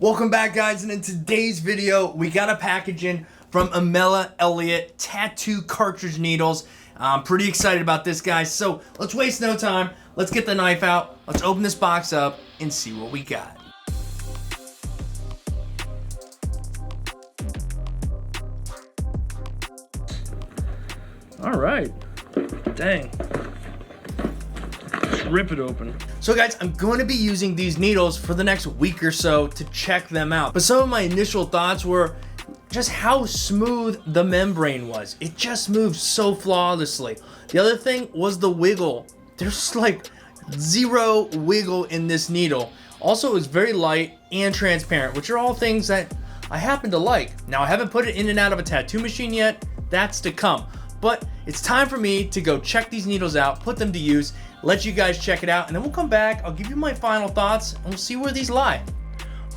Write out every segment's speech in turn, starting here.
Welcome back, guys, and in today's video we got a package in from Emalla Eliot tattoo cartridge needles. I'm pretty excited about this, guys, so let's waste no time. Let's get the knife out, let's open this box up and see what we got. All right, dang. Let's rip it open. So guys, I'm going to be using these needles for the next week or so to check them out. But some of my initial thoughts were just how smooth the membrane was. It just moved so flawlessly. The other thing was the wiggle. There's like zero wiggle in this needle. Also, it was very light and transparent, which are all things that I happen to like. Now, I haven't put it in and out of a tattoo machine yet. That's to come. But it's time for me to go check these needles out, put them to use, let you guys check it out, and then we'll come back, I'll give you my final thoughts, and we'll see where these lie.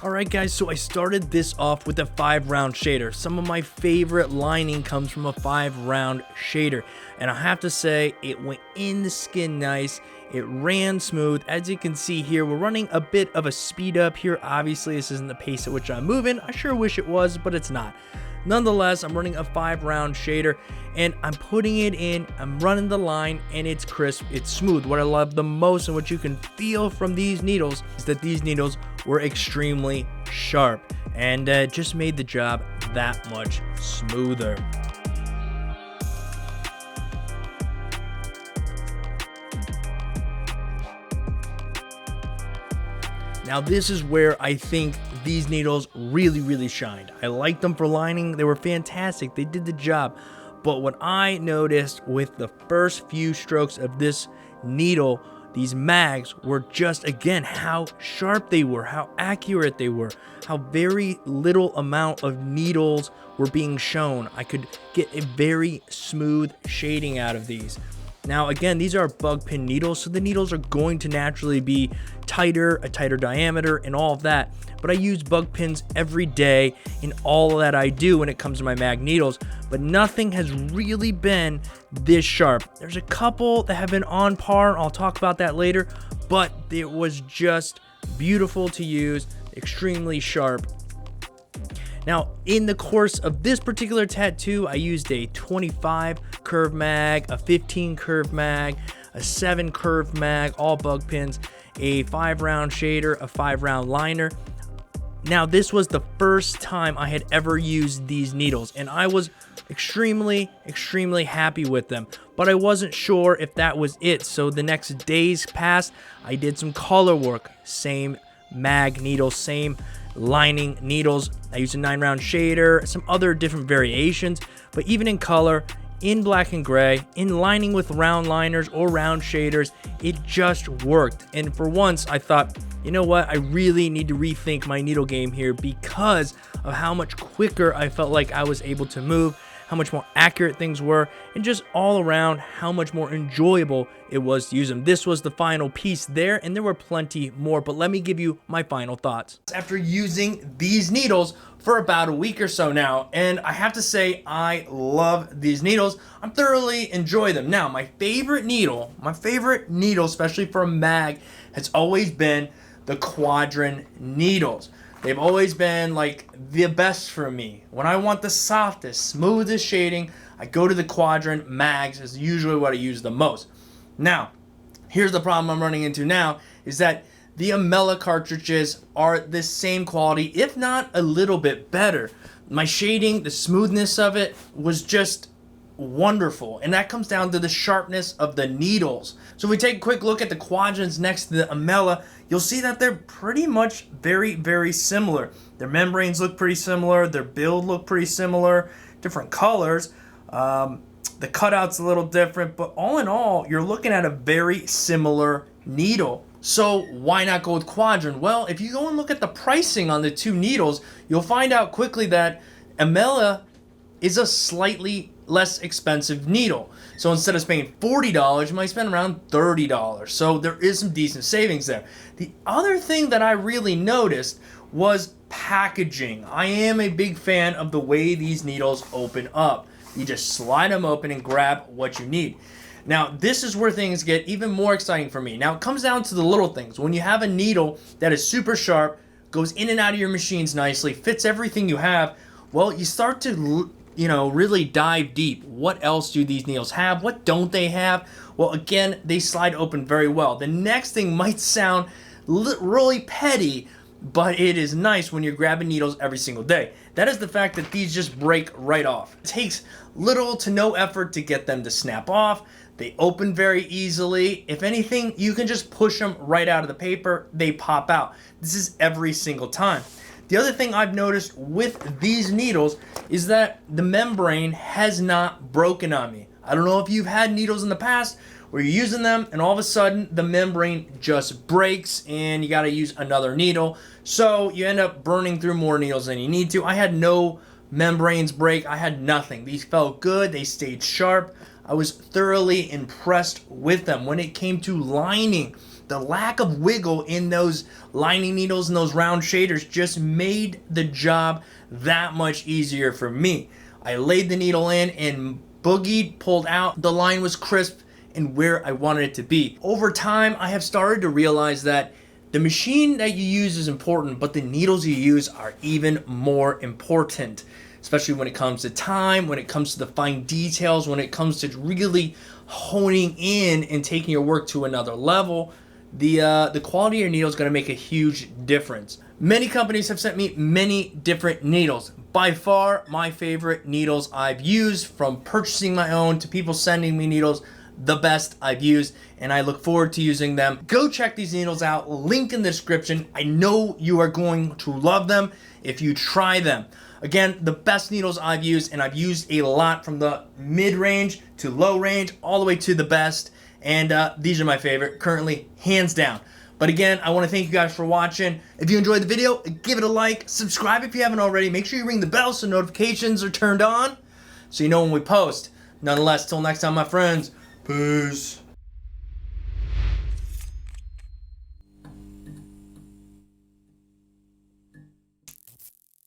Alright guys, so I started this off with a 5-round shader. Some of my favorite lining comes from a 5-round shader, and I have to say, it went in the skin nice, it ran smooth. As you can see here, we're running a bit of a speed up here. Obviously, this isn't the pace at which I'm moving. I sure wish it was, but it's not. Nonetheless, I'm running a 5-round shader and I'm putting it in, I'm running the line, and it's crisp, it's smooth. What I love the most and what you can feel from these needles is that these needles were extremely sharp and just made the job that much smoother. Now this is where I think these needles really shined. I liked them for lining, they were fantastic, they did the job. But what I noticed with the first few strokes of this needle, these mags, were just, again, how sharp they were, how accurate they were, how very little amount of needles were being shown. I could get a very smooth shading out of these. Now again, these are bug pin needles, so the needles are going to naturally be tighter, a tighter diameter, and all of that. But I use bug pins every day in all that I do when it comes to my mag needles, but nothing has really been this sharp. There's a couple that have been on par, I'll talk about that later, but it was just beautiful to use, extremely sharp. Now, in the course of this particular tattoo, I used a 25 curve mag, a 15 curve mag, a 7 curve mag, all bug pins, a 5-round shader, a 5-round liner. Now, this was the first time I had ever used these needles, and I was extremely happy with them, but I wasn't sure if that was it. So the next days passed, I did some color work, same mag needles, same lining needles. I used a 9-round shader, some other different variations, but even in color, in black and gray, in lining with round liners or round shaders, it just worked. And for once, I thought, you know what, I really need to rethink my needle game here because of how much quicker I felt like I was able to move, how much more accurate things were, and just all around how much more enjoyable it was to use them. This was the final piece there, and there were plenty more, but let me give you my final thoughts. After using these needles for about a week or so now, and I have to say I love these needles. I thoroughly enjoy them. Now, my favorite needle, especially for a mag, has always been the quadrant needles. They've always been like the best for me. When I want the softest, smoothest shading, I go to the quadrant mags, is usually what I use the most. Now, here's the problem I'm running into now, is that the Emalla cartridges are the same quality, if not a little bit better. My shading, the smoothness of it was just wonderful, and that comes down to the sharpness of the needles. So if we take a quick look at the quadrants next to the Emalla, you'll see that they're pretty much very similar. Their membranes look pretty similar, their build look pretty similar, different colors. The cutout's a little different, but all in all, you're looking at a very similar needle. So why not go with quadrant? Well, if you go and look at the pricing on the two needles, you'll find out quickly that Emalla is a slightly less expensive needle. So instead of spending $40, you might spend around $30. So there is some decent savings there. The other thing that I really noticed was packaging. I am a big fan of the way these needles open up. You just slide them open and grab what you need. Now, this is where things get even more exciting for me. Now, it comes down to the little things. When you have a needle that is super sharp, goes in and out of your machines nicely, fits everything you have. Well, you start to, really dive deep. What else do these needles have? What don't they have? Well, again, they slide open very well. The next thing might sound really petty, but it is nice when you're grabbing needles every single day. That is the fact that these just break right off. It takes little to no effort to get them to snap off. They open very easily. If anything, you can just push them right out of the paper. They pop out. This is every single time. The other thing I've noticed with these needles is that the membrane has not broken on me. I don't know if you've had needles in the past where you're using them and all of a sudden the membrane just breaks and you got to use another needle. So you end up burning through more needles than you need to. I had no membranes break. I had nothing. These felt good. They stayed sharp. I was thoroughly impressed with them. When it came to lining, the lack of wiggle in those lining needles and those round shaders just made the job that much easier for me. I laid the needle in and boogied, pulled out. The line was crisp and where I wanted it to be. Over time, I have started to realize that the machine that you use is important, but the needles you use are even more important, especially when it comes to time, when it comes to the fine details, when it comes to really honing in and taking your work to another level. The quality of your needle is going to make a huge difference. Many companies have sent me many different needles. By far, my favorite needles I've used, from purchasing my own to people sending me needles, the best I've used, and I look forward to using them. Go check these needles out, link in the description. I know you are going to love them if you try them. Again, the best needles I've used, and I've used a lot from the mid-range to low range, all the way to the best, and these are my favorite, currently, hands down. But again, I want to thank you guys for watching. If you enjoyed the video, give it a like, subscribe if you haven't already, make sure you ring the bell so notifications are turned on, so you know when we post. Nonetheless, till next time, my friends, peace.